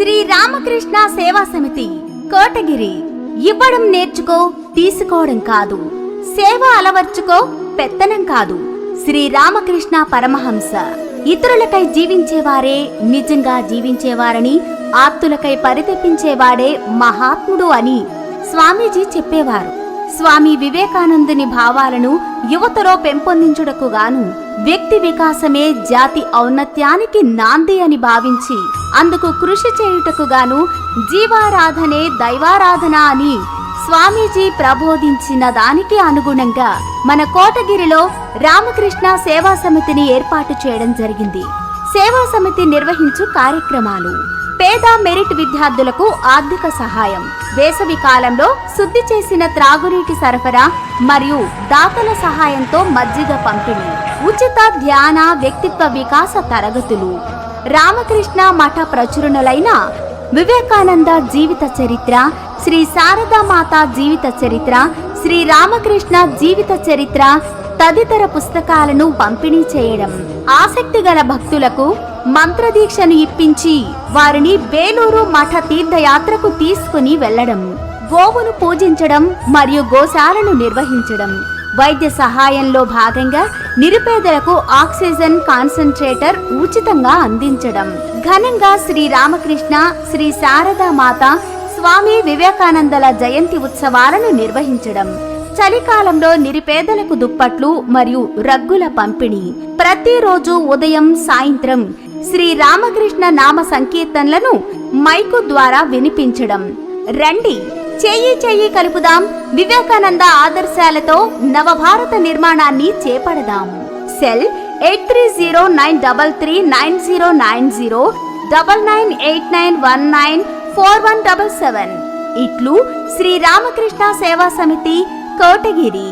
శ్రీ రామకృష్ణ సేవా సమితి కోటగిరి. ఇవ్వడం నేర్చుకో, తీసుకోవడం కాదు. సేవ అలవర్చుకో, పెత్తనం కాదు. శ్రీ రామకృష్ణ పరమహంస. ఇతరులకై జీవించేవారే నిజంగా జీవించేవారని, ఆప్తులకై పరితపించేవాడే మహాత్ముడు అని స్వామీజీ చెప్పేవారు. స్వామి వివేకానందుని భావాలను యువతలో పెంపొందించుటకు గాను వ్యక్తి వికాసమే జాతి ఔన్నత్యానికి నాంది అని భావించి అందుకు కృషి చేయుటకు గాను జీవారాధనే దైవారాధన అని స్వామీజీ ప్రబోధించిన దానికి అనుగుణంగా మన కోటగిరిలో రామకృష్ణ సేవా సమితిని ఏర్పాటు చేయడం జరిగింది. సేవా సమితి నిర్వహించు కార్యక్రమాలు: పేద మెరిట్ విద్యార్థులకు ఆర్థిక సహాయం, వేసవి కాలంలో శుద్ధి చేసిన త్రాగునీటి సరఫరా మరియు దాతల సహాయంతో మజ్జిగ పంపిణీ, ఉచిత ధ్యాన వ్యక్తిత్వ వికాస తరగతులు, రామకృష్ణ మఠ ప్రచురణలైన వివేకానంద జీవిత చరిత్ర, శ్రీ శారదామాత జీవిత చరిత్ర, శ్రీ రామకృష్ణ జీవిత చరిత్ర తదితర పుస్తకాలను పంపిణీ చేయడం, ఆసక్తి గల భక్తులకు మంత్రదీక్షను ఇప్పించి వారిని బేలూరు మఠ తీర్థయాత్రకు తీసుకుని వెళ్లడం, గోవును పూజించడం మరియు గోశాలను నిర్వహించడం, వైద్య సహాయంలో భాగంగా నిరుపేదలకు ఆక్సిజన్ కాన్సంట్రేటర్ ఉచితంగా అందించడం, ఘనంగా శ్రీ రామకృష్ణ, శ్రీ శారదామాత, స్వామి వివేకానందల జయంతి ఉత్సవాలను నిర్వహించడం, చలికాలంలో నిరుపేదలకు దుప్పట్లు మరియు రగ్గుల పంపిణీ, ప్రతిరోజు ఉదయం సాయంత్రం శ్రీ రామకృష్ణ నామ సంకీర్తనలను మైకు ద్వారా వినిపించడం. రండి, చెయ్యి చెయ్యి కలుపుదాం, వివేకానంద ఆదర్శాలతో నవభారత నిర్మాణాన్ని చేపడదాం. సెల్ 8309339090 9989194177. ఇట్లు శ్రీ రామకృష్ణ సేవా సమితి కోటగిరి.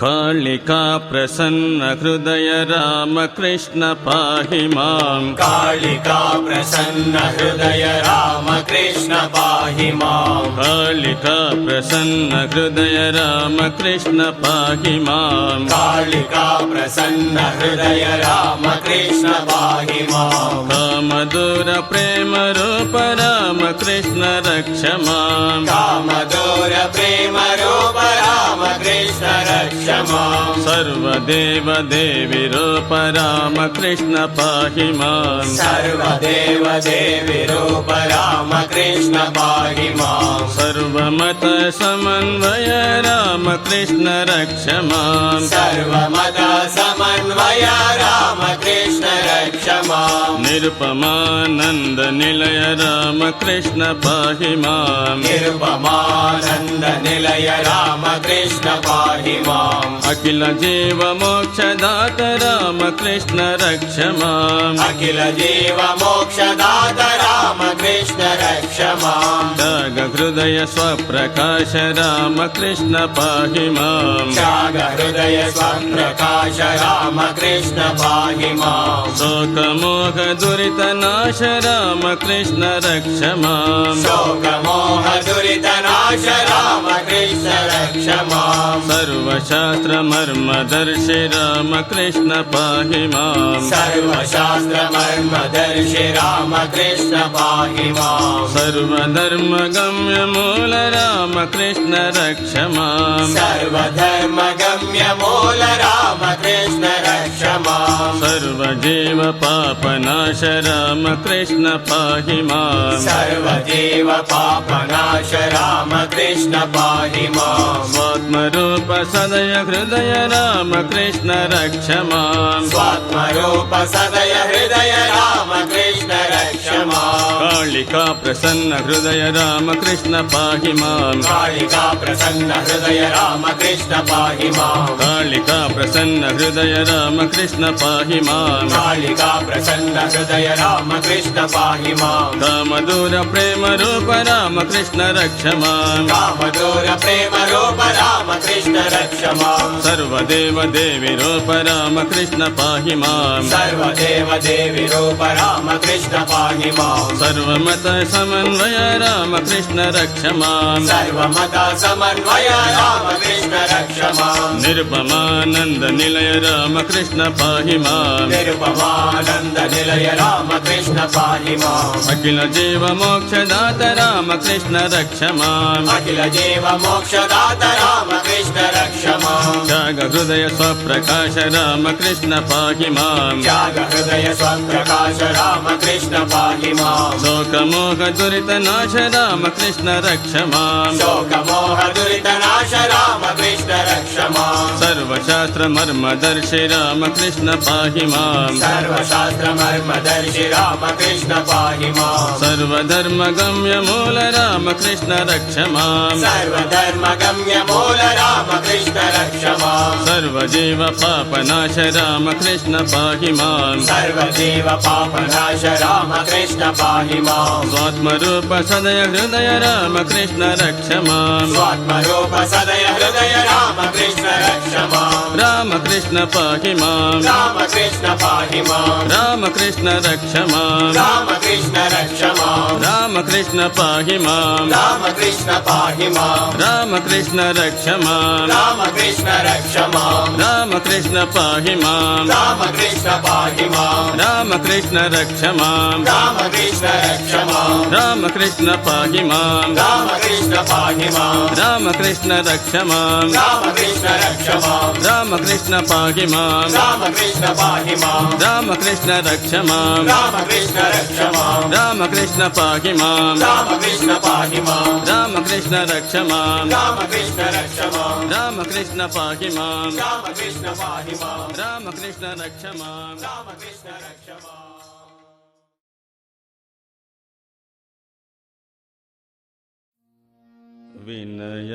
कालिका प्रसन्न हृदय रामकृष्ण पाहि मां। कालिका प्रसन्न हृदय रामकृष्ण पाहि मां। कालिका प्रसन्न हृदय रामकृष्ण पाहि मां। कालिका प्रसन्न हृदय रामकृष्ण पाहि मां। कामदूर प्रेम रूप रामकृष्ण रक्ष मां। कामदूर प्रेम रूप रामकृष्ण रक्ष मां। सर्वदेव देवी रूप रामकृष्ण पाहि मां। सर्वदेव देवी रूप रामकृष्ण पाहि मां। सर्वमत समन्वय रामकृष्ण रक्ष मां। सर्वमत समन्वय रामकृष्ण रक्ष मां। निरुपमानंद निलय रामकृष्ण पाहि मां। निरुपमानंद निलय रामकृष्ण पाहि मां। अखिल जीव मोक्षदात रामकृष्ण रक्ष मां। अखिल जीव मोक्षदात रामकृष्ण रक्ष मां। त्याग हृदय स्वप्रकाश रामकृष्ण पाहि मां। त्याग हृदय स्वप्रकाश रामकृष्ण पाहि मां। शोक मोह दुरित नाश रामकृष्ण रक्ष मां। शोक मोह दुरित नाश रामकृष्ण रक्ष मां। सर्वशास्त्र मर्मदर्शि रामकृष्ण पाहि मां। सर्वशास्त्र मर्मदर्शि रामकृष्ण पाहि मां। सर्वधर्म गम्य मूल रामकृष्ण रक्ष मां। सर्वधर्म गम्य मूल रामकृष्ण रक्ष मां। सर्वजीव पापनाश रामकृष्ण पाहि मां। सर्वजीव पापनाश रामकृष्ण पाहि मां। स्वात्मरूप सदय हृदय रामकृष्ण रक्ष मां। स्वात्मरूप सदय हृदय रामकृष्ण रक्ष मां। कालिका प्रसन्न हृदय रामकृष्ण पाहि मां। कालिका प्रसन्न हृदय रामकृष्ण पाहि मां। कालिका प्रसन्न हृदय रामकृष्ण पाहि मां। कालिका प्रसन्न हृदय रामकृष्ण पाहि मां। कामदूर प्रेम रूप रामकृष्ण रक्ष मां। कामदूर प्रेम रूप राम रामकृष्ण रक्ष माम् सर्वदेव देवी रूप रामकृष्ण पाहि माम् सर्वदेव देवी रूप रामकृष्ण पाहि माम् सर्वमत समन्वय रामकृष्ण रक्ष माम् सर्वमत समन्वय रामकृष्ण रक्ष माम् निरुपमानन्द निलय रामकृष्ण पाहि माम् निरुपमानन्द निलय रामकृष्ण पाहि माम् अखिल जीव मोक्षदात रामकृष्ण रक्ष माम् अखिल जीव मोक्षदात रामकृष्ण रक्ष माम् त्याग हृदय स्वप्रकाश रामकृष्ण पाहि माम् त्याग हृदय स्वप्रकाश रामकृष्ण पाहि माम् शोकमोह दुरितनाश रामकृष्ण रक्ष माम् शोकमोह दुरितनाश रामकृष्ण रक्ष माम् सर्वशास्त्र मर्मदर्शि रामकृष्ण पाहि माम् सर्वशास्त्र मर्मदर्शि रामकृष्ण पाहि माम् सर्वधर्म गम्य मूल रामकृष्ण रक्ष माम् सर्वधर्म गम्य मूल रामकृष्ण रक्ष माम् सर्वजीव पापनाश रामकृष्ण पाहि माम् सर्वजीव पापनाश रामकृष्ण पाहि माम् स्वात्मरूप सदय हृदय रामकृष्ण रक्ष माम् स्वात्मरूप सदय हृदय रामकृष्ण रक्ष माम् रामकृष्ण पाहि माम् रामकृष्ण पाहि माम् रामकृष्ण रक्ष माम् रामकृष्ण रक्ष माम् रामकृष्ण पाहि माम् रामकृष्ण पाहि माम् रामकृष्ण रक्ष माम् रामकृष्ण रक्ष माम् रामकृष्ण पाहि माम् रामकृष्ण पाहि माम् रामकृष्ण रक्ष माम् रामकृष्ण रक्ष माम् रामकृष्ण पाहि माम् रामकृष्ण पाहि माम् रामकृष्ण रक्ष माम् रामकृष्ण रक्ष माम् रामकृष्ण पाहि माम् रामकृष्ण पाहि माम् रामकृष्ण रक्ष माम् रामकृष्ण रक्ष माम् रामकृष्ण पाहि माम् रामकृष्ण पाहि माम् रामकृष्ण रक्ष माम् रामकृष्ण रक्ष माम् रामकृष्ण पाहि माम् रामकृष्ण पाहि माम् रामकृष्ण रक्ष माम् रामकृष्ण रक्ष माम्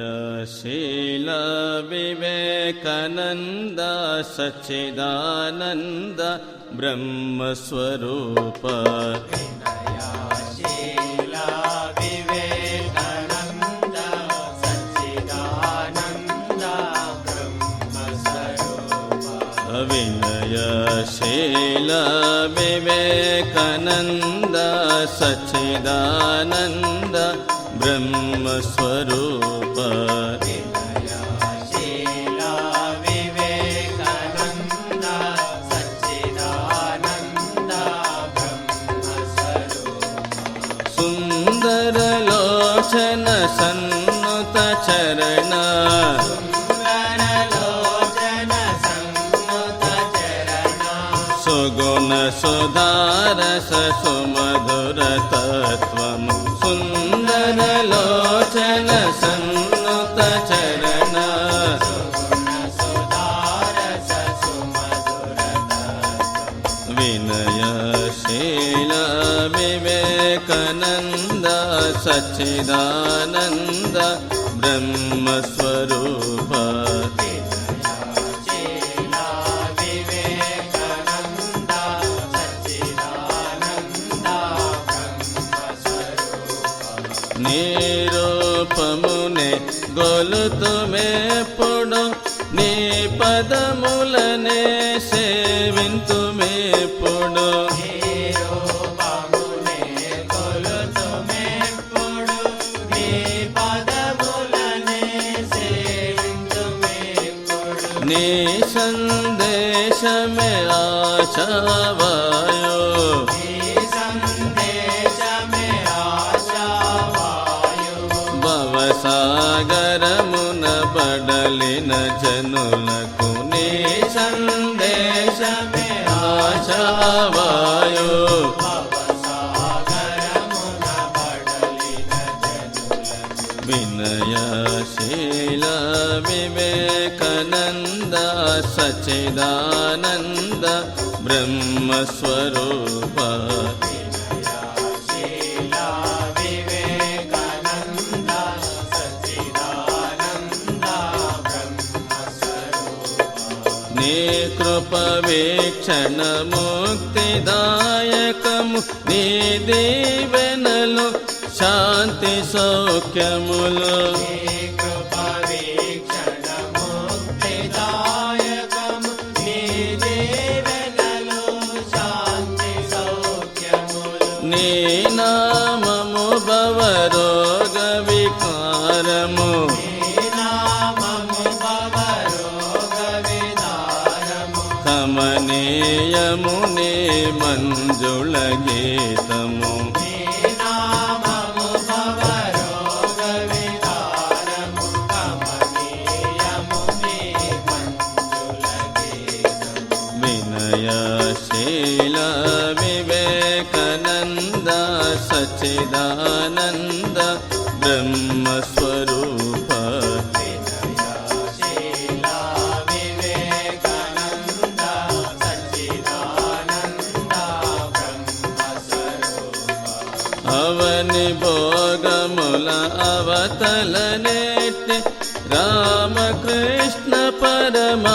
विनयशील विवेकानन्द सच्चिदानन्द ब्रह्मस्वरूप विनयशील विवेकानन्द सच्चिदानन्द ब्रह्मस्वरूप विनयशील विवेकानन्द सच्चिदानन्द ब्रह्मस्वरूप विनयशील विवेकानन्द सच्चिदानन्द ब्रह्मस्वरूप सुन्दरलोचन सन्नुत चरण सुन्दरलोचन सन्नुत चरण सुगुण सुधारस सुमधुर तत्त्वम् सुन्दरलोचन सन्नुत चरण सुधारस सुमधुर विनयशील विवेकानन्द सच्चिदानन्द ब्रह्मस्वरूप विनयशील विवेकानन्द सच्चिदानन्द ब्रह्मस्वरूप निरूपमुने గొలుతుమెప్పుడు నీ పదములనే సేవింతుమెప్పుడు నీ సందేశమే ఆశావాయో భవసాగరమున బడలిన జనులకు నీ సందేశమే ఆశావాయో వినయశీల వివేకానంద సచ్చిదానంద బ్రహ్మస్వరూప నీ కృప వీక్షణ ముక్తిదాయకము నీ దీవెనలు శాంతి సౌఖ్యములు కృప వీక్షణ యమునే మంజుళ గీతము వినయశీల వివేకానంద సచ్చిదానంద బ్రహ్మస్వరూప అవని భోగముల అవతలనేటి రామకృష్ణ పరమాశ్రయముందే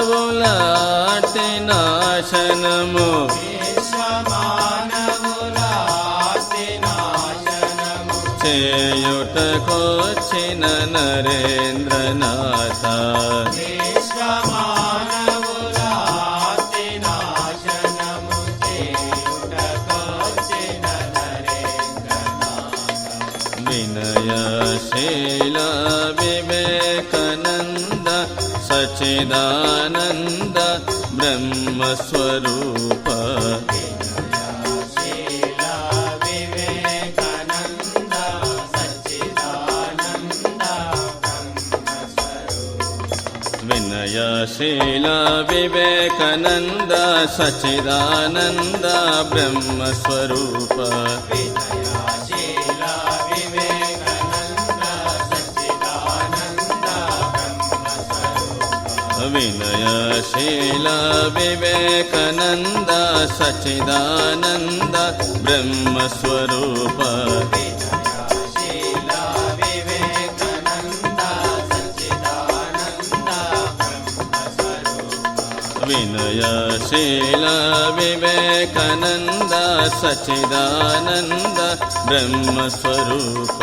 విశ్వమానవులాటి నాశనము చేయుటకొచ్చిన నరేంద్రనాథ వినయశీల వివేకానంద సచ్చిదానంద బ్రహ్మస్వరూప వినయశీల వివేకానంద సచ్చిదానంద బ్రహ్మస్వరూప వినయశీల వివేకానంద సచ్చిదానంద బ్రహ్మస్వరూప వినయశీల వివేకానంద సచ్చిదానంద బ్రహ్మస్వరూప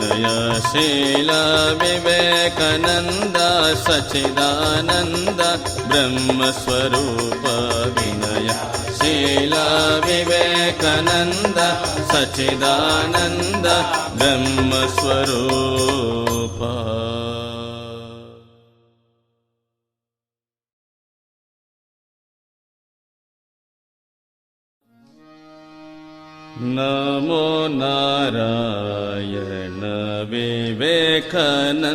వినయశీల వివేకానంద సచ్చిదానంద బ్రహ్మస్వరూప వినయశీల వివేకానంద సచ్చిదానంద బ్రహ్మస్వరూప నమో నారాయణ వివేకానంద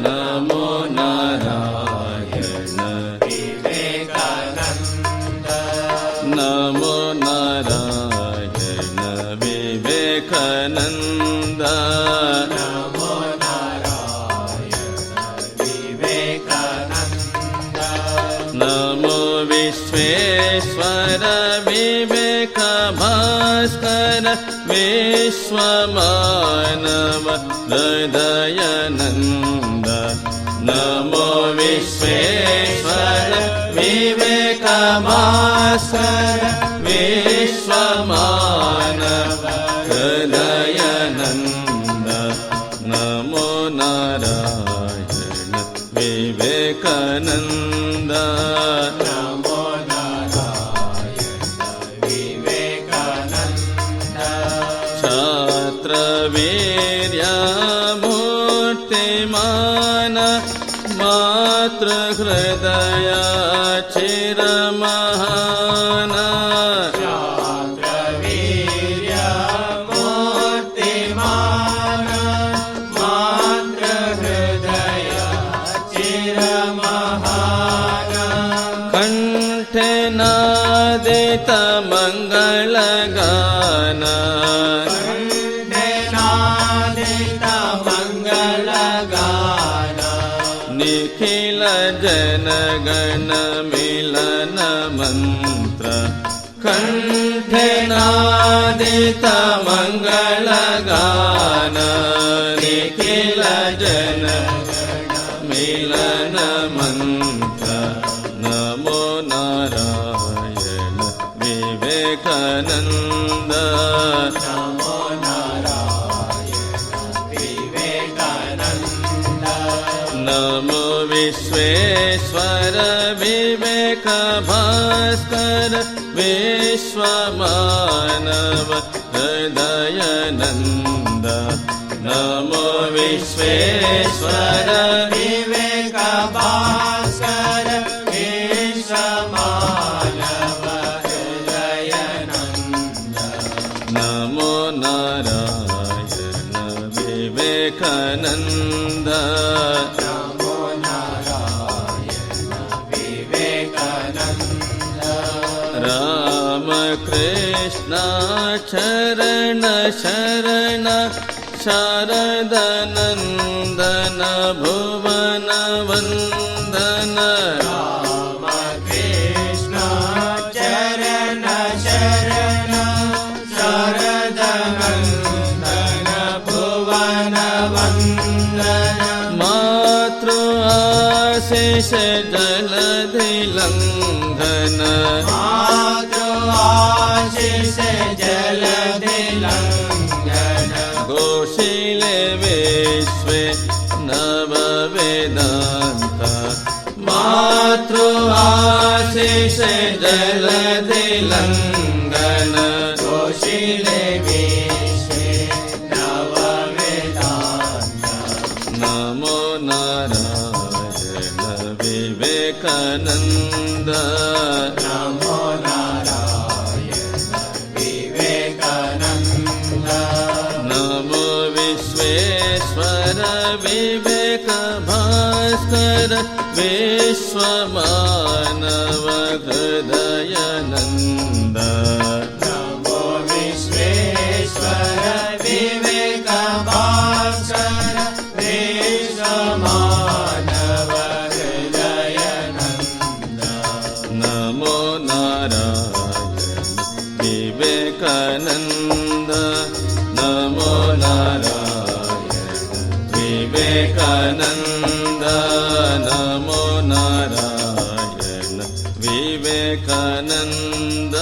నమో నారాయణ వివేకానంద నమో నారాయణ వివేకానంద నమో నారాయణ వివేకానంద నమో విశ్వేశ్వర వివేక భాస్కర విశ్వమానవ హృదయానంద నమో విశ్వేశ్వర వివేక భాస్కర విశ్వమానవ హృదయానంద నమో నారాయణ వివేకానంద నమో वीर्यमूर्तिमान मातृहृदय चिरमहान वीर्यमूर्तिमान मातृहृदय चिरमहान कंठे नादित मंगलगान निखिल जनगण मिलन मंत्र कंठे नादित मंगलगान निखिल जनगण मिलन मंत्र नमो नारायण विवेकानंद नमो नारायण विश्वेश्वर विवेक भास्कर विश्वमानव हृदयानन्द नमो विश्वेश्वर विवेक भास्कर विश्वमानव हृदयानन्द नमो नारायण विवेकानन्द नमो नारायण विवेकानन्द रामकृष्ण चरण शरण शारदानन्दन भुवन वन्दन रामकृष्ण चरण शरण शारदानन्दन भुवन वन्दन मातृ आशिष जलधि लङ्घन मातृ आशिष जलधि लङ्घन घोषिले विश्वे नव वेदान्त मातृ आशिष जलधि लङ्घन घोषिले विश्वे नव वेदान्त नमो नारायण विवेकानन्द नमो नारायण विवेकानन्द नमो विश्वेश्वर विवेक भास्कर विश्वमानव हृदयानन्द नमो विश्वेश्वर विवेक भास्कर विश्वमानव हृदयानन्द नमो नारायण विवेकानन्द नमो नारायण विवेकानन्द नमो नारायण विवेकानन्द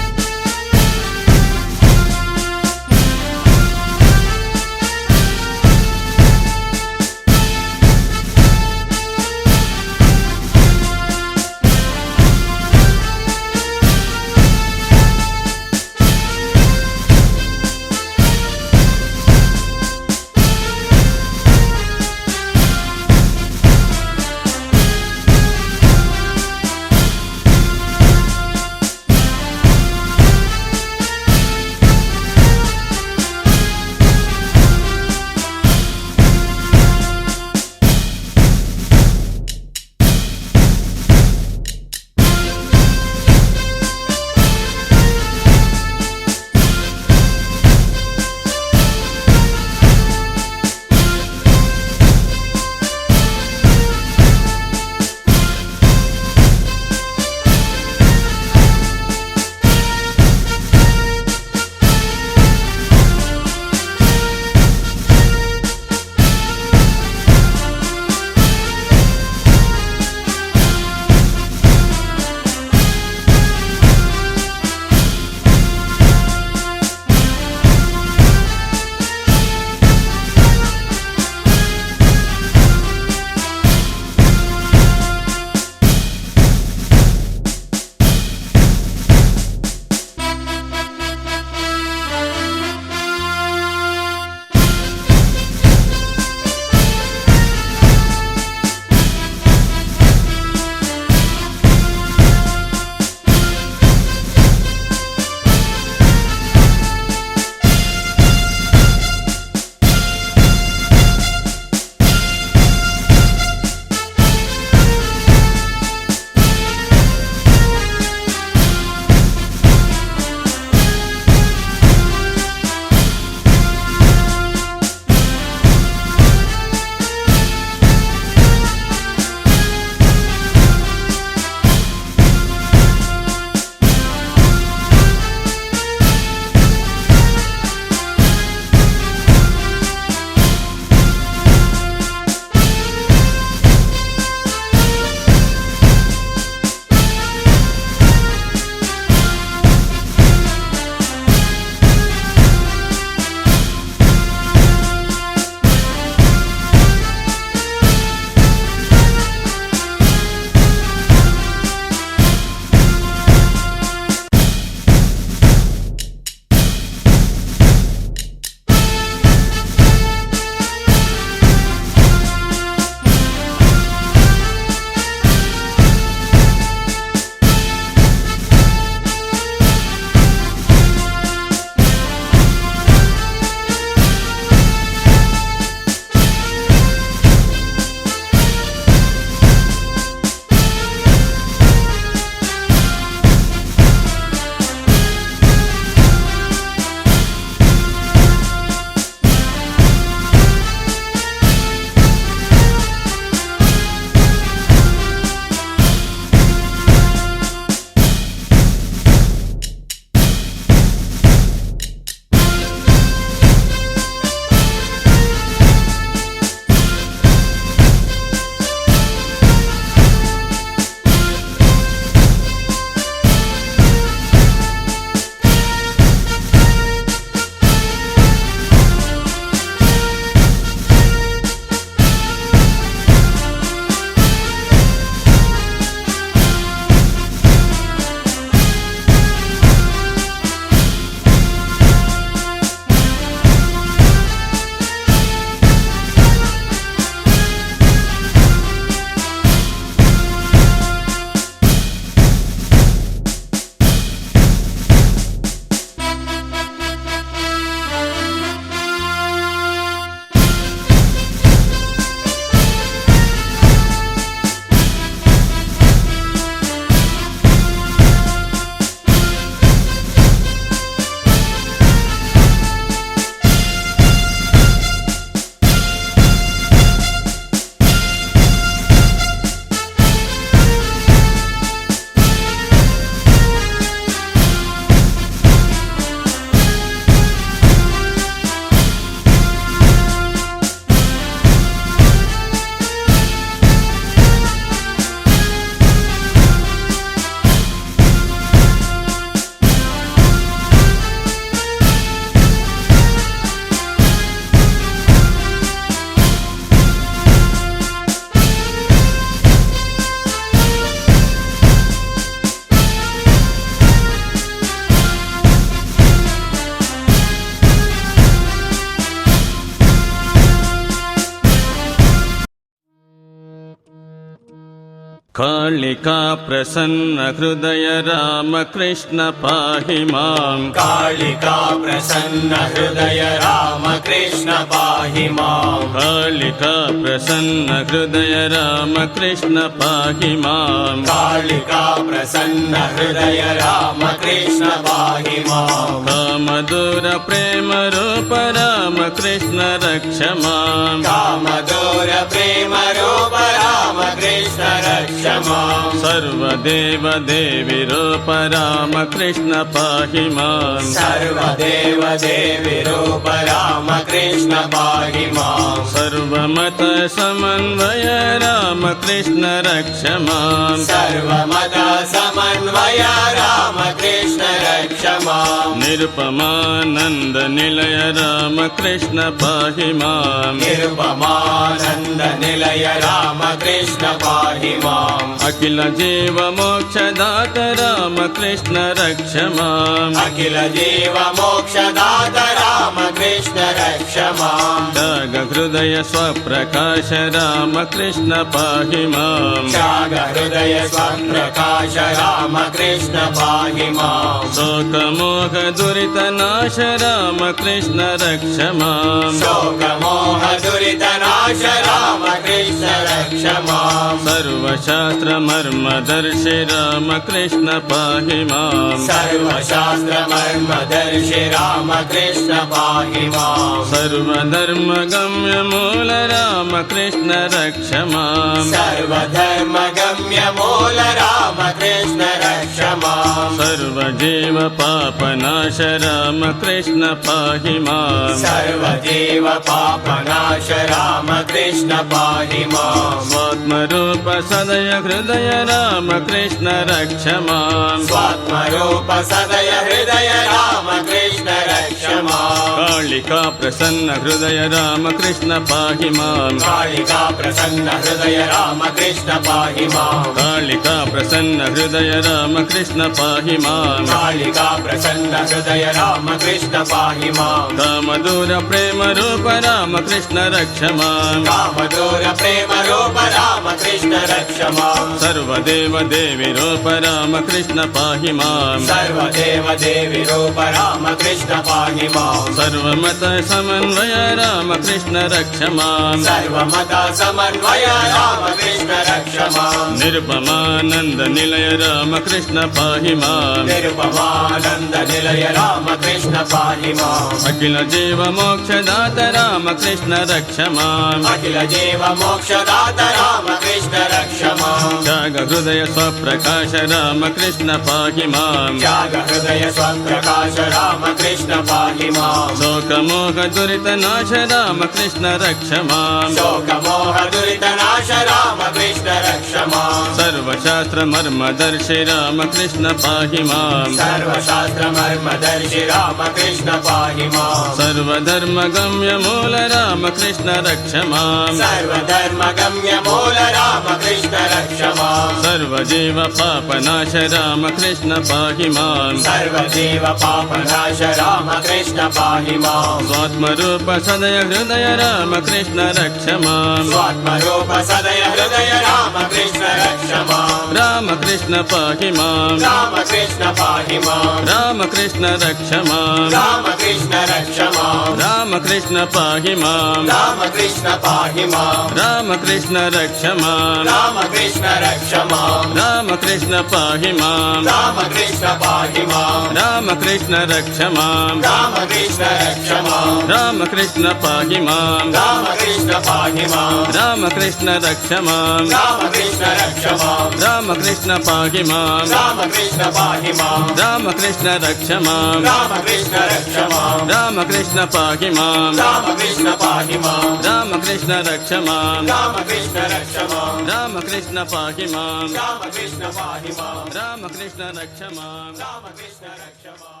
कालिका प्रसन्न हृदय रामकृष्ण पाहि माम् कालिका प्रसन्न हृदय रामकृष्ण पाहि माम् कालिका प्रसन्न हृदय रामकृष्ण पाहि माम् कालिका प्रसन्न हृदय रामकृष्ण पाहि माम् कामदूर प्रेम रूप रामकृष्ण रक्ष माम् कामदूर प्रेम रूप रामकृष्ण रक्ष माम् सर्वदेव देवी रूप रामकृष्ण पाहि माम् सर्वदेव देवी रूप रामकृष्ण पाहि माम् सर्वमत समन्वय रामकृष्ण रक्ष माम् सर्वमत समन्वय रामकृष्ण रक्ष माम् निरुपमानन्द निलय रामकृष्ण पाहि माम् निरुपमानन्द निलय रामकृष्ण पाहि माम् अखिल जीव मोक्षदात रामकृष्ण रक्ष माम् अखिल जीव मोक्षदात रामकृष्ण रक्ष माम् त्याग हृदय स्वप्रकाश रामकृष्ण पाहि माम् त्याग हृदय स्वप्रकाश रामकृष्ण पाहि माम् शोकमोह दुरितनाश रामकृष्ण रक्ष माम् शोकमोह दुरितनाश रामकृष्ण रक्ष माम् सर्वशास्त्र मर्मदर्शि रामकृष्ण पाहि माम् सर्वशास्त्र मर्मदर्शि रामकृष्ण पाहि माम् सर्वधर्म गम्य मूल रामकृष्ण रक्ष माम् सर्वधर्म गम्य मूल रामकृष्ण रक्ष माम् सर्वजीव पापनाश रामकृष्ण पाहि माम् सर्वजीव पापनाश रामकृष्ण पाहि माम् स्वात्मरूप सदय हृदय रामकृष्ण रक्ष माम् स्वात्मरूप सदय हृदय रामकृष्ण रक्ष माम् कालिका प्रसन्न हृदय रामकृष्ण पाहि माम् कालिका प्रसन्न हृदय रामकृष्ण पाहि माम् कालिका प्रसन्न हृदय रामकृष्ण पाहि माम् कालिका प्रसन्न हृदय रामकृष्ण पाहि माम् कामदूर प्रेम रूप रामकृष्ण रक्ष माम् कामदूर प्रेम रूप रामकृष्ण रक्ष माम् सर्वदेव देवी रूप रामकृष्ण पाहि माम् सर्वदेव देवी रूप रामकृष्ण पाहि माम् सर्वमत समन्वय रामकृष्ण रक्ष माम् सर्वमत समन्वय रामकृष्ण रक्ष माम् निरुपमानन्द निलय रामकृष्ण पाहि माम् निरुपमानन्द निलय रामकृष्ण पाहि माम् अखिल जीव मोक्षदात रामकृष्ण रक्ष माम् अखिल जीव मोक्षदात रामकृष्ण रक्ष माम् त्याग हृदय स्वप्रकाश रामकृष्ण पाहि माम् त्याग हृदय स्वप्रकाश रामकृष्ण पाहि माम् शोकमोह दुरितनाश रामकृष्ण रक्ष माम् शोकमोह दुरितनाश रामकृष्ण रक्ष माम् सर्वशास्त्र मर्मदर्शि रामकृष्ण पाहि माम् सर्वशास्त्र मर्मदर्शि रामकृष्ण पाहि माम् सर्वधर्म गम्य मूल रामकृष्ण रक्ष माम् सर्वधर्म गम्य मूल रामकृष्ण रक्ष माम् सर्वजीव पापनाश रामकृष्ण पाहि माम् सर्वजीव पापनाश रामकृष्ण पाहि माम् स्वात्मरूप सदय हृदय रामकृष्ण रक्ष माम् स्वात्मरूप सदय हृदय रामकृष्ण रक्ष माम् रामकृष्ण पाहि माम् रामकृष्ण पाहि माम् रामकृष्ण रक्ष माम् रामकृष्ण रक्ष माम् रामकृष्ण पाहि माम् रामकृष्ण पाहि माम् रामकृष्ण रक्ष माम् रामकृष्ण रक्ष माम् रामकृष्ण पाहि माम् रामकृष्ण पाहि माम् रामकृष्ण रक्ष माम् रामकृष्ण रक्ष माम् रामकृष्ण पाहि माम् रामकृष्ण पाहि माम् रामकृष्ण रक्ष माम् रामकृष्ण रक्ष माम् रामकृष्ण पाहि माम् रामकृष्ण पाहि माम् रामकृष्ण रक्ष माम् रामकृष्ण रक्ष माम् रामकृष्ण पाहि माम् रामकृष्ण पाहि माम् रामकृष्ण रक्ष माम् रामकृष्ण रक्ष माम् रामकृष्ण पाहि माम् रामकृष्ण पाहि माम् रामकृष्ण रक्ष माम् रामकृष्ण रक्ष माम्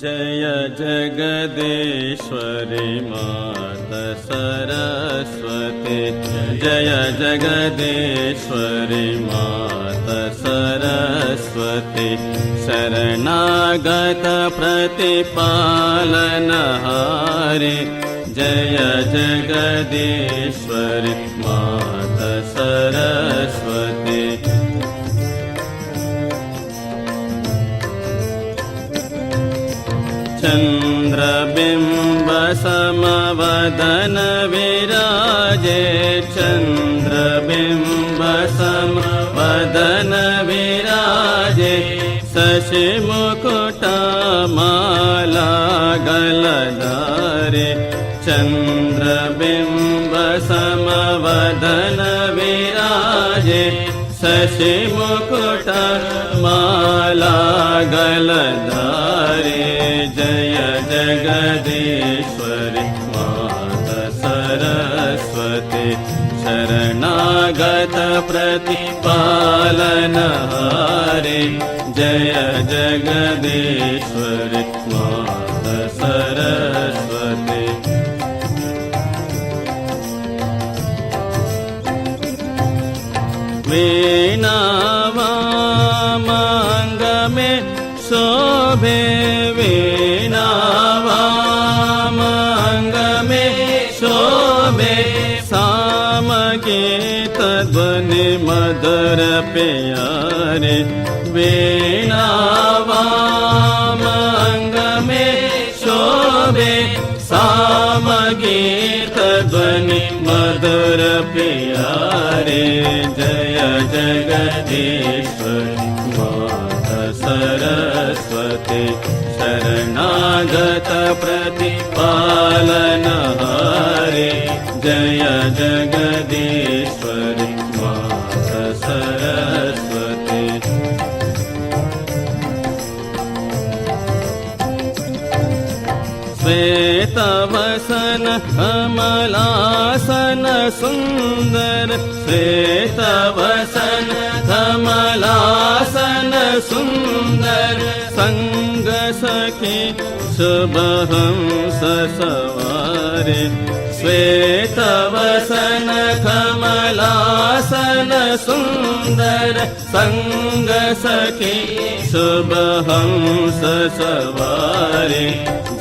जय जगदीश्वरि माता सरस्वती जय जगदीश्वरि माता सरस्वती शरणागत प्रतिपालनहारि जय जगदीश्वरि माता सरस्वती चन्द्रबिम्ब समवदन विराजे चन्द्रबिम्ब समवदन विराजे शशिमुकुटमाला गलधारे चन्द्रबिम्ब समवदन विराजे शशिमुकुटमाला गलधारे जय जगदीश्वरि माता सरस्वती शरणागत प्रतिपालनहारे जय जगदीश्वरि माता सरस्वती वीणा वामांग में शोभे वीणा वामांग में शोभे सामगीत ध्वनि मधुर प्यारे वीणा वामांग में शोभे सामगीत ध्वनि मधुर प्यारे जय जगदीश्वरि माता सरस्वती शरणागत प्रतिपालनहारे जय जगदीश्वरि माता सरस्वती श्वेतवसन कमलासन सुंदर श्वेतवसन कमलासन सुंदर संग सखी शुभहंस सवारे श्वेतवसन कमलासन सुंदर संग सखी शुभहंस सवारे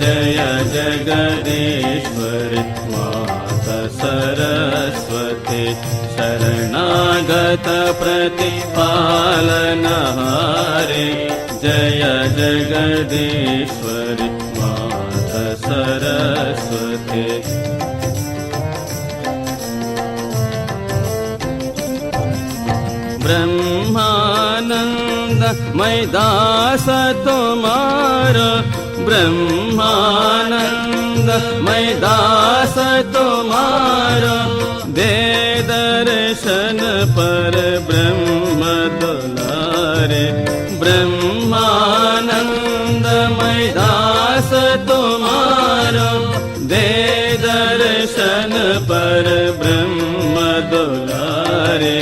जय जगदीश्वरि माता सरस्वती शरणागत प्रतिपालनहारे जय जगदीश्वरि माता सरस्वती ब्रह्मानंद मैदास तुम्हारा ब्रह्मानंद मैदास तुम्हारा दे दर्शन पर ब्रह्म दुलारे ब्रह्मानंद मैदास तुम्हारा दे दर्शन पर ब्रह्म दुलारे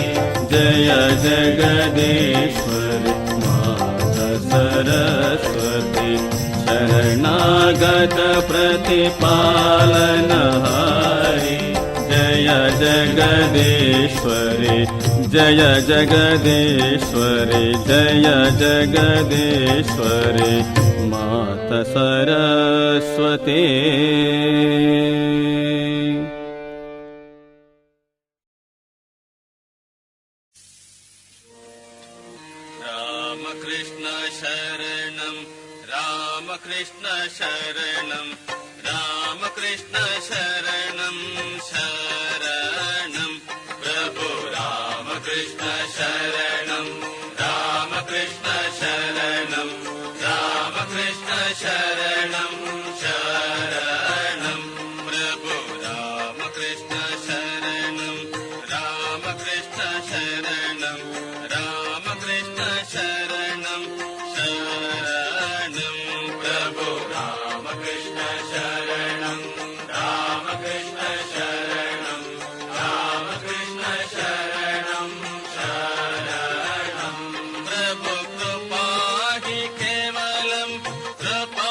जय जगदीश्वरि माता सरस्वती शरणागत प्रतिपालनहारि जय जगदीश्वरि जय जगदीश्वरि जय जगदीश्वरि माता सरस्वती रामकृष्ण शरणं रामकृष्ण शरणं रामकृष्ण शरणं शरणं प्रभु रामकृष्ण शरणं रामकृष्ण शरणं रामकृष्ण शरणं शरणं प्रभु रामकृष्ण शरणं रामकृष्ण शरणं रामकृष्ण शरणं शरणं प्रभु रामकृष्ण शरणं रामकृष्ण शरणं रामकृष्ण शरणं शरणं प्रभु कृपा हि केवलं कृपा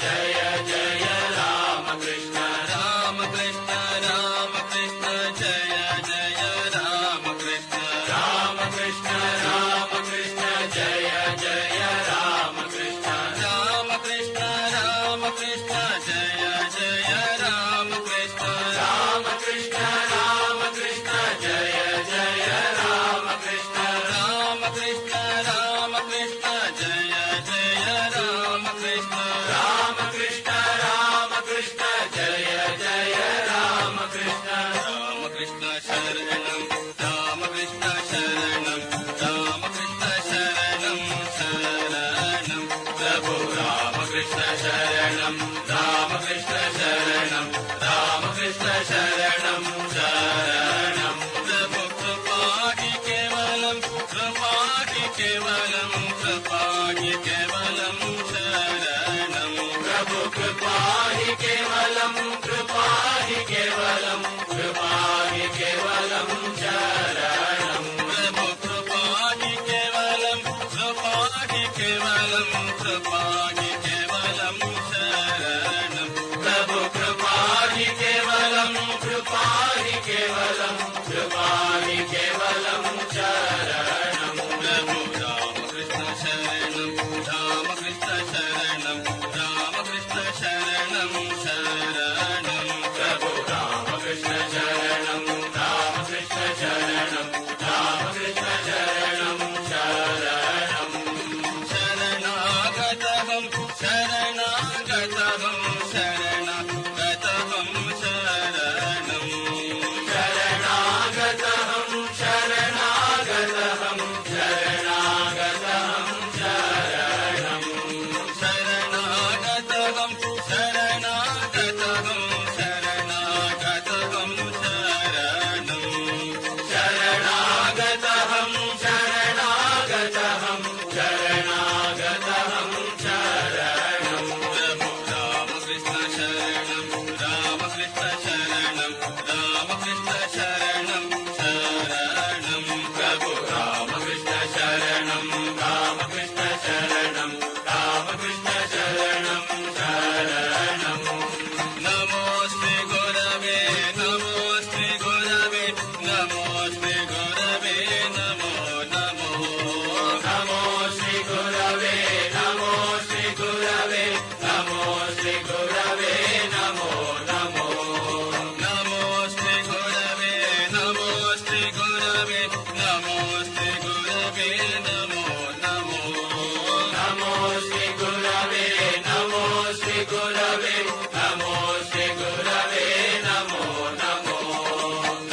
जय जय राम कृष्ण राम कृष्ण राम कृष्ण जय जय राम कृष्ण राम कृष्ण राम कृष्ण जय जय राम कृष्ण राम कृष्ण राम कृष्ण जय जय राम कृष्ण राम कृष्ण राम कृष्ण जय जय राम कृष्ण राम कृष्ण राम कृष्ण जय जय राम कृष्ण राम कृष्ण राम कृष्ण जय जय राम कृष्ण राम कृष्ण शरणं राम कृष्ण शरणं राम कृष्ण शरणं शरणं प्रभु राम कृष्ण शरणं राम कृष्ण शरणं राम कृष्ण शरणं शरणं प्रभु कृपाहि केवलं कृपाहि केवलं कृपाहि केवलं शरणं प्रभु कृपा हि केवलं कृपा हि केवलं कृपा हि केवलं शरणं प्रभु कृपाहि केवलं कृपाहि केवलं कृपाहि केवलं शरणं प्रभु कृपा हि केवलं कृपा हि केवलं कृपा हि केवलं शरणं प्रभु रामकृष्ण शरणं रामकृष्ण शरणं रामकृष्ण शरणं शरणं प्रभु रामकृष्ण शरणं रामकृष्ण शरणं रामकृष्ण शरणं शरणं शरणागतहं शरणागतहं शरणागतहं शरणं शरणागतहं शरणागतहं शरणागतहं शरणं शरणागतहं शरणागतहं शरणागतहं शरणं शरणागतहं शरणागतहं शरणागतहं शरणं प्रभु रामकृष्ण शरणं रामकृष्ण शरणं रामकृष्ण शरणं शरणं प्रभु रामकृष्ण शरणं रामकृष्ण शरणं रामकृष्ण शरणं शरणं नमोऽस्ते गुरवे नमोऽस्ते गुरवे नमोऽस्ते गुरवे नमो नमो नमो श्री गुरवे नमो श्री गुरवे नमो श्री गुरवे नमो नमो नमोऽस्ते गुरवे नमोऽस्ते गुरवे नमोऽस्ते गुरवे नमो नमो नमो श्री गुरवे नमो श्री गुरवे नमो श्री गुरवे नमो नमो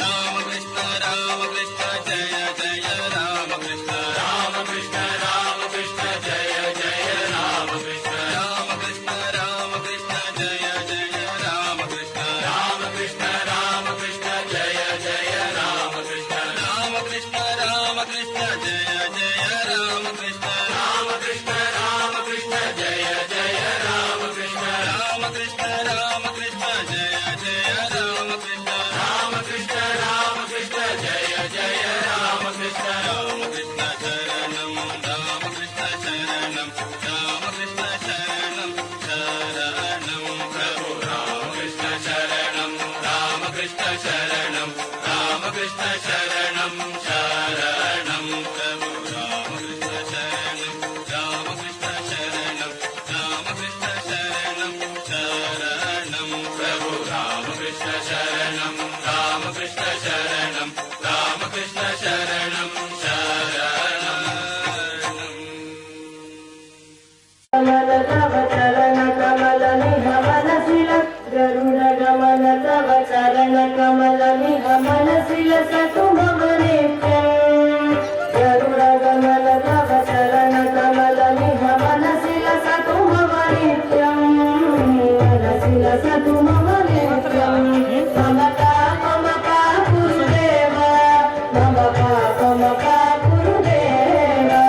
रामकृष्ण रामकृष्ण जय जय रामकृष्ण रामकृष्ण रामकृष्ण जय जय रामकृष्ण रामकृष्ण रामकृष्ण जय जय रामकृष्ण रामकृष्ण रामकृष्ण जय जय रामकृष्ण रामकृष्ण रामकृष्ण जय जय रामकृष्ण रामकृष्ण रामकृष्ण जय जय रामकृष्ण रामकृष्ण रामकृष्ण जय जय रामकृष्ण रामकृष्ण रामकृष्ण जय जय रामकृष्ण रामकृष्ण शरणं रामकृष्ण शरणं रामकृष्ण शरणं शरणं प्रभु रामकृष्ण शरणं रामकृष्ण शरणं रामकृष्ण शरणं शरणं प्रभु रामकृष्ण शरणं रामकृष्ण शरणं रामकृष्ण शरणं शरणं प्रभु रामकृष्ण शरणं रामकृष्ण शरणं रामकृष्ण शरणं शरणं कमल तव चरण कमल निगमनशिल गरुड गमन तव चरण कमल निगमनशिल सतु मम नित्यम् गरुड गमन तव चरण कमल निगमनशिल सतु मम नित्यम् मनशिल सतु मम नित्यम् ममता गुरुदेव ममता गुरुदेव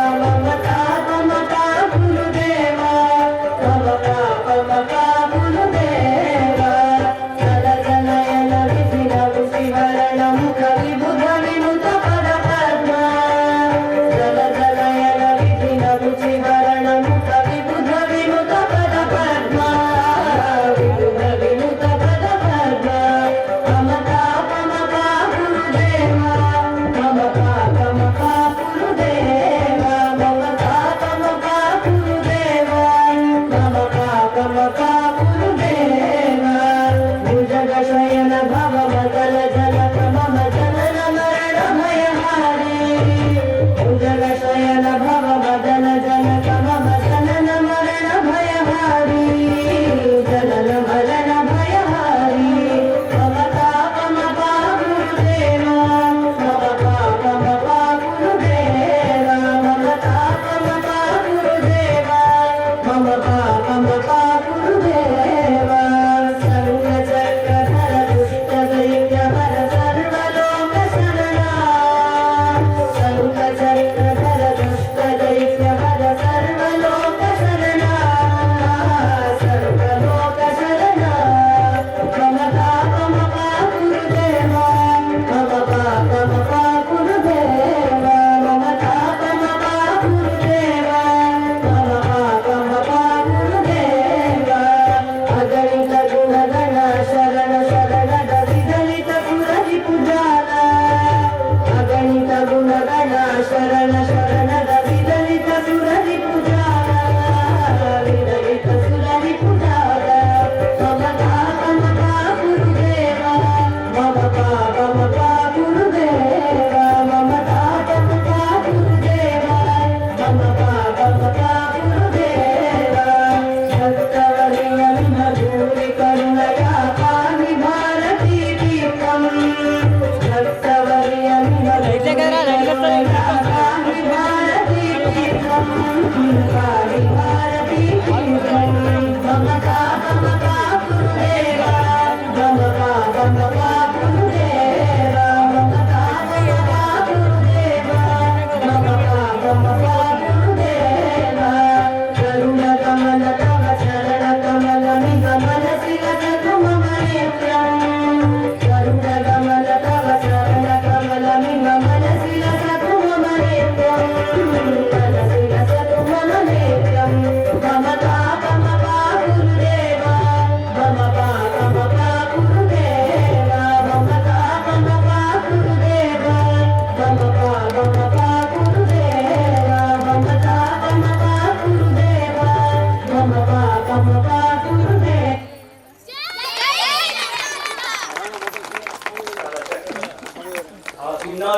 ममता गुरुदेव ममता गुरुदेव जल जनयन विधिन विधिवरणं कवि बुध विनुत पद पद्मा जल जनयन विधिन विधिवरणं कवि बुध विनुत पद पद्मा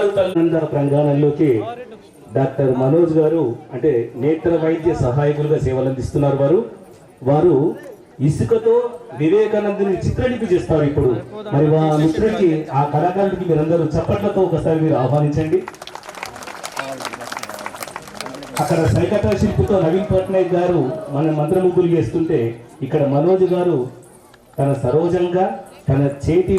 బంగారు తల్లి ప్రాంగణంలోకి డాక్టర్ మనోజ్ గారు అంటే నేత్ర వైద్య సహాయకులుగా సేవలు అందిస్తున్నారు. వారు ఇసుకతో వివేకానందుని చిత్రలిపి చేస్తారు ఇప్పుడు. మరి ఆ మిత్రుడికి ఆ కళాకారుడికి మీరందరూ చప్పట్లతో ఒకసారి మీరు ఆహ్వానించండి. అక్కడ సైకత శిల్పితో నవీన్ పట్నాయక్ గారు మన మంత్రముగ్గులు చేస్తుంటే ఇక్కడ మనోజ్ గారు తన సరోజంగా తన చేతి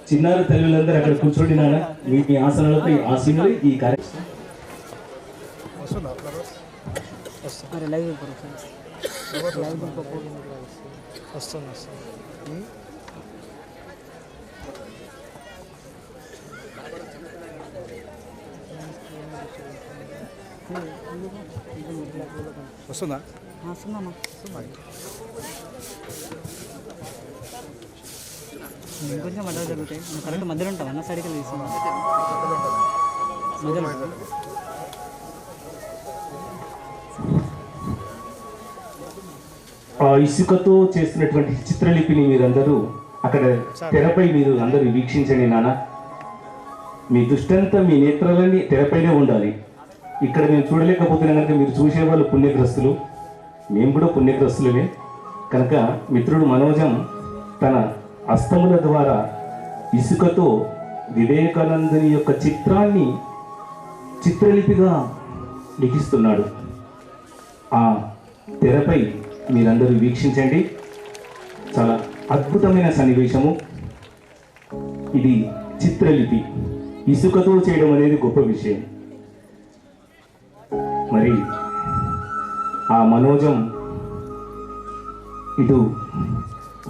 చిన్నారు తల్లులందరూ అక్కడ కూర్చోండి నాన్న. మీ ఆసనాలపై ఆసీనులు ఈ కార్యక్రమం వస్తుందా? ఇంకొంచెం మధ్యలో జరుగుతాయి. నువ్వు కరెక్ట్ మధ్యలో ఉంటావు అన్న సైడ్కి తీసుకున్నా మధ్యలో. ఆ ఇసుకతో చేసినటువంటి చిత్రలిపిని మీరందరూ అక్కడ తెరపై మీరు అందరూ వీక్షించండి నాన్న. మీ దృష్టంతా మీ నేత్రాలన్నీ తెరపైనే ఉండాలి. ఇక్కడ మేము చూడలేకపోతున్నాం కనుక మీరు చూసేవాళ్ళు పుణ్యగ్రస్తులు, మేము కూడా పుణ్యగ్రస్తులమే. కనుక మిత్రుడు మనోజం తన హస్తముల ద్వారా ఇసుకతో వివేకానందుని యొక్క చిత్రాన్ని చిత్రలిపిగా లిఖిస్తున్నాడు. ఆ తెరపై మీరందరూ వీక్షించండి. చాలా అద్భుతమైన సన్నివేశము ఇది. చిత్రలిపి ఇసుకతో చేయడం అనేది గొప్ప విషయం. మరి ఆ మనోజం ఇటు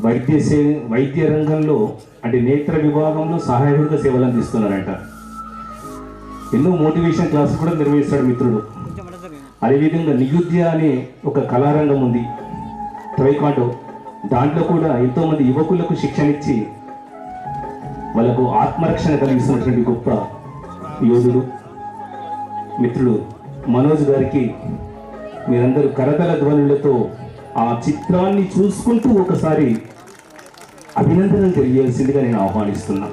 వైద్య రంగంలో అంటే నేత్ర విభాగంలో సహాయకుడిగా సేవలు అందిస్తున్నారంట. ఎన్నో మోటివేషన్ క్లాసులు కూడా నిర్వహిస్తాడు మిత్రుడు. అదేవిధంగా నియుద్య అనే ఒక కళారంగం ఉంది, ట్రైకాండో. దాంట్లో కూడా ఎంతోమంది యువకులకు శిక్షణ ఇచ్చి వాళ్ళకు ఆత్మరక్షణ కలిగిస్తున్నటువంటి గొప్ప యోధుడు మిత్రుడు మనోజ్ గారికి మీరందరూ కరతల ధ్వనులతో ఆ చిత్రాన్ని చూసుకుంటూ ఒకసారి అభినందనలు తెలియజేయాల్సిందిగా నేను ఆహ్వానిస్తున్నా.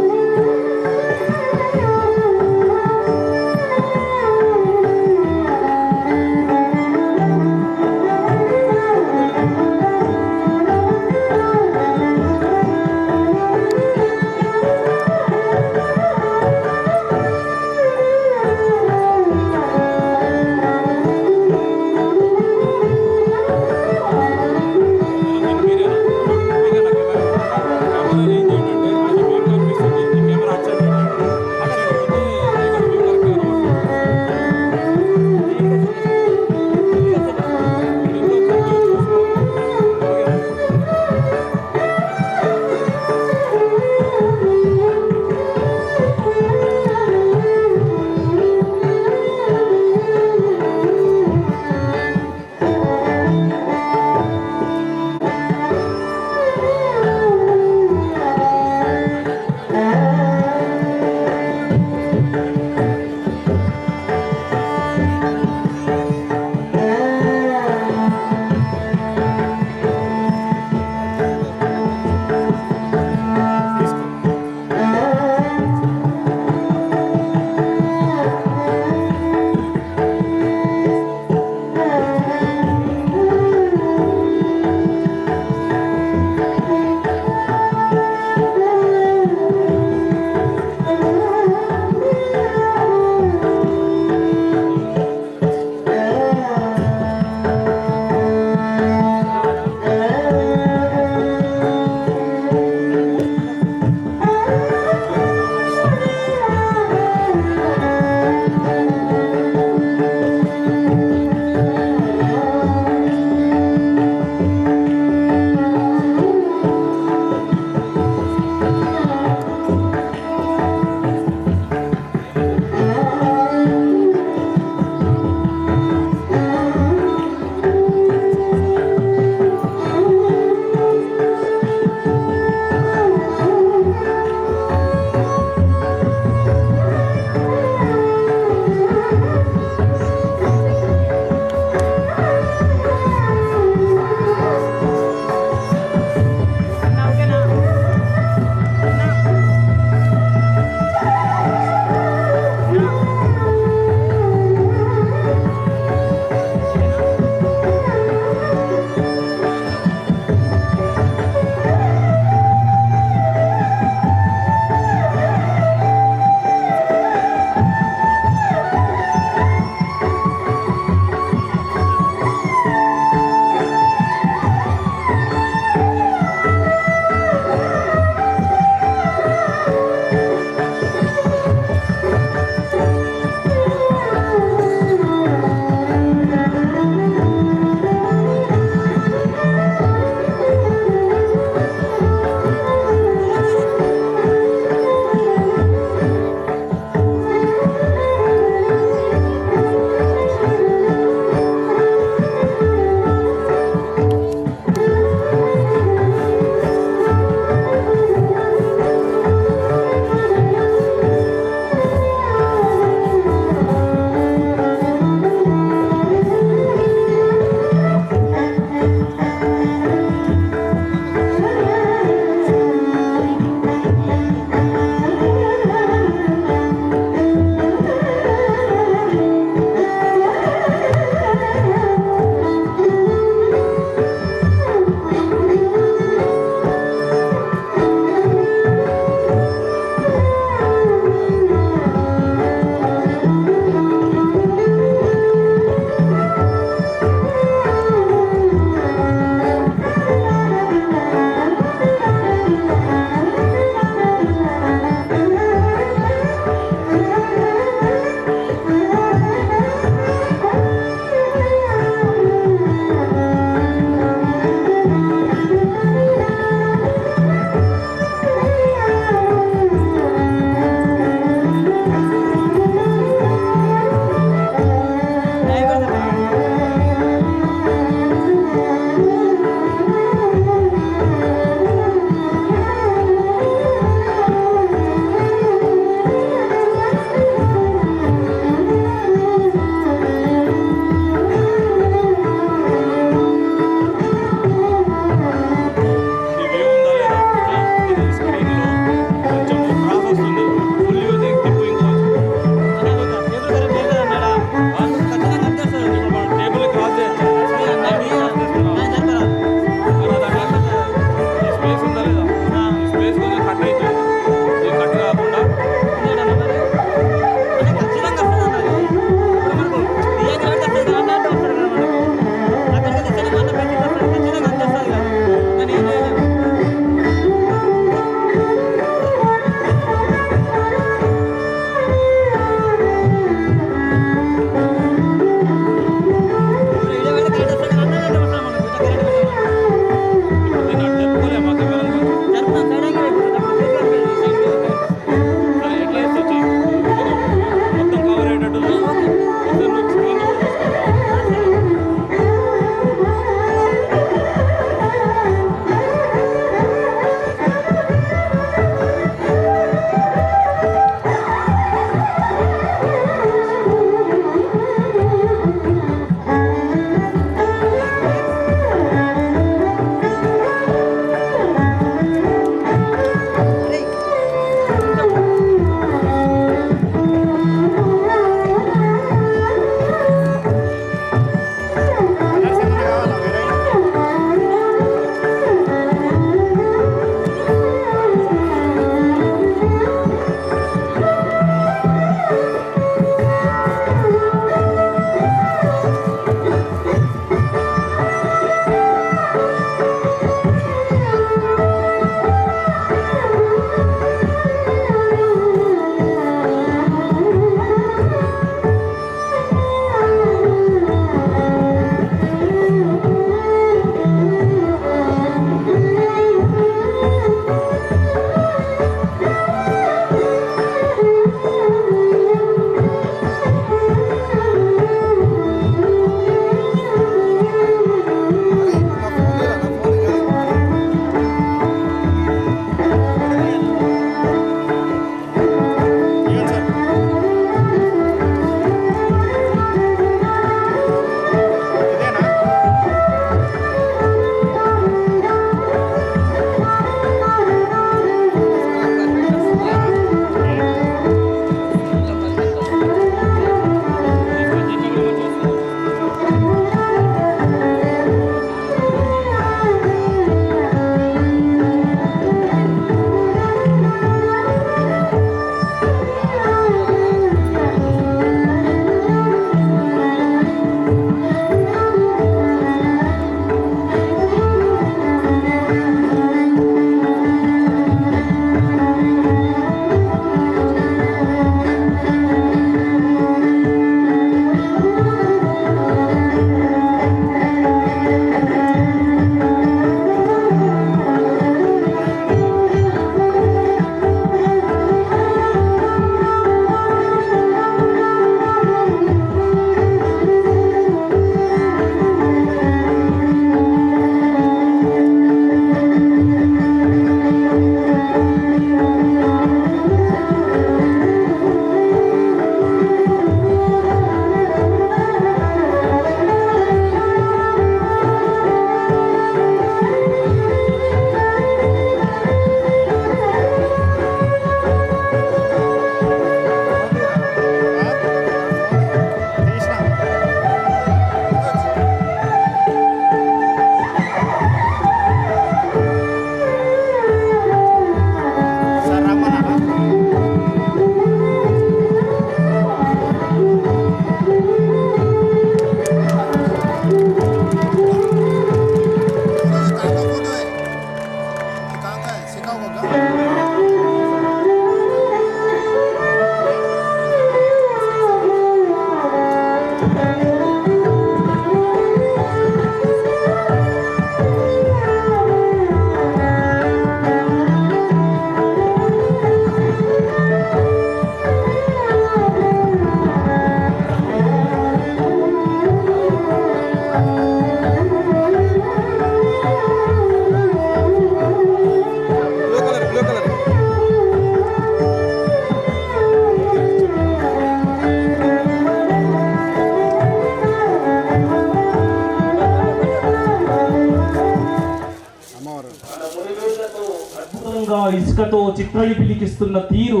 ఇసుకతో చిత్రలిపి లిఖిస్తున్న తీరు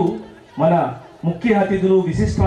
మన ముఖ్య అతిథులు విశిష్ట